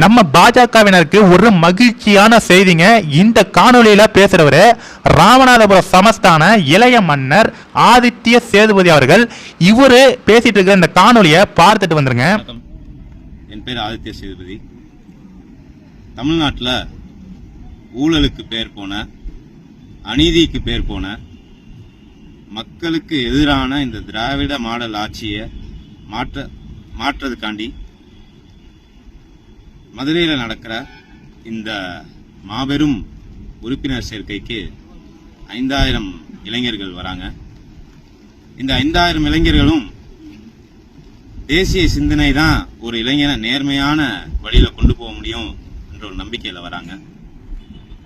நம்ம பாஜகவினருக்கு ஒரு மகிழ்ச்சியான செய்திங்க. இந்த காணொலியில பேசுறவரு ராமநாதபுரம் சமஸ்தான இளைய மன்னர் ஆதித்ய சேதுபதி அவர்கள். இவரு பேசிட்டு இருக்க இந்த காணொலியை பார்த்துட்டு வந்துருங்க. என் பேர் ஆதித்ய சேதுபதி. தமிழ்நாட்டில் ஊழலுக்கு பேர் போன, அநீதிக்கு பேர் போன, மக்களுக்கு எதிரான இந்த திராவிட மாடல் ஆட்சியை மாற்றதுக்காண்டி மதுரையில் நடக்கிற இந்த மாபெரும் உறுப்பினர் சேர்க்கைக்கு 5000 இளைஞர்கள் வராங்க. இந்த 5000 இளைஞர்களும் தேசிய சிந்தனை தான் ஒரு இளைஞனை நேர்மையான வழியில கொண்டு போக முடியும் என்ற ஒரு நம்பிக்கையில வராங்க.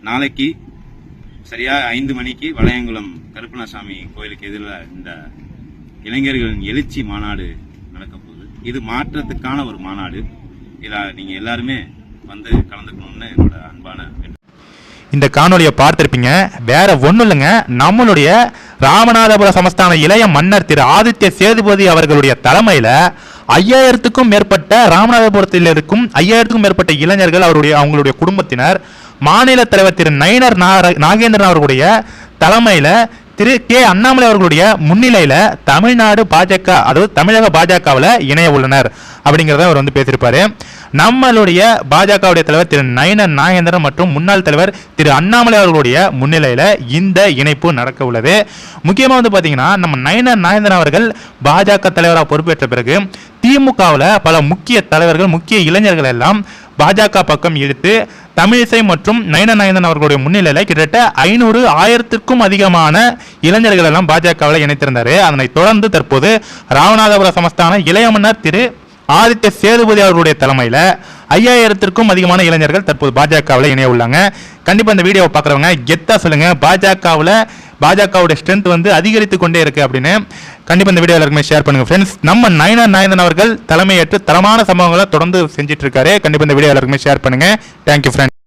நாளைக்கு சரியா 5 மணிக்கு வளையங்குளம் கருப்பணசாமி கோயிலுக்கு எதிரில் இந்த இளைஞர்களின் எழுச்சி மாநாடு நடக்க போகுது. இது மாற்றத்துக்கான ஒரு மாநாடு. இதில் நீங்க எல்லாருமே வந்து கலந்துக்கணும்னு என்னோட அன்பான இந்த காணொலியை பார்த்திருப்பீங்க. வேற ஒன்றும் இல்லைங்க, நம்மளுடைய ராமநாதபுரம் சமஸ்தான இளைய மன்னர் திரு ஆதித்ய சேதுபதி அவர்களுடைய தலைமையில் 5000க்கும் மேற்பட்ட ராமநாதபுரத்தில் இருக்கும் 5000க்கும் மேற்பட்ட இளைஞர்கள், அவங்களுடைய குடும்பத்தினர், மாநில தலைவர் திரு நயினார் நாகேந்திரன் அவர்களுடைய தலைமையில் திரு கே அண்ணாமலை அவர்களுடைய முன்னிலையில தமிழ்நாடு பாஜக, அதாவது தமிழக பாஜகவில் இணைய உள்ளனர் அப்படிங்கிறத அவர் வந்து பேசியிருப்பாரு. நம்மளுடைய பாஜகவுடைய தலைவர் திரு நயினார் நாகேந்திரன் மற்றும் முன்னாள் தலைவர் திரு அண்ணாமலை அவர்களுடைய முன்னிலையில இந்த இணைப்பு நடக்க உள்ளது. முக்கியமாக வந்து பார்த்தீங்கன்னா, நம்ம நயினார் நாகேந்திரன் அவர்கள் பாஜக தலைவராக பொறுப்பேற்ற பிறகு திமுகவில் பல முக்கிய தலைவர்கள், முக்கிய இளைஞர்கள் எல்லாம் பாஜக பக்கம் இழுத்து தமிழிசை மற்றும் நயினார் நாகேந்திரன் அவர்களுடைய முன்னிலையில் கிட்டத்தட்ட 500,000க்கும் அதிகமான இளைஞர்கள் எல்லாம் பாஜகவில் இணைத்திருந்தாரு. அதனைத் தொடர்ந்து தற்போது ராமநாதபுரம் சமஸ்தான இளைய மன்னர் திரு ஆதித்ய சேதுபதி அவர்களுடைய தலைமையில் 5000க்கும் அதிகமான இளைஞர்கள் தற்போது பாஜகவில் இணைய உள்ளாங்க. கண்டிப்பாக இந்த வீடியோவை பார்க்குறவங்க கெத்தா சொல்லுங்க, பாஜகவுடைய ஸ்ட்ரென்த் வந்து அதிகரித்து கொண்டே இருக்கு அப்படின்னு. கண்டிப்பாக இந்த வீடியோ எல்லாருக்குமே ஷேர் பண்ணுங்க ஃப்ரெண்ட்ஸ். நம்ம நயினார் நாகேந்திரன் அவர்கள் தலைமையேற்று தரமான சம்பவங்களை தொடர்ந்து செஞ்சுட்டு இருக்காரு. கண்டிப்பாக இந்த வீடியோ எல்லாருக்குமே ஷேர் பண்ணுங்க. Thank you friends.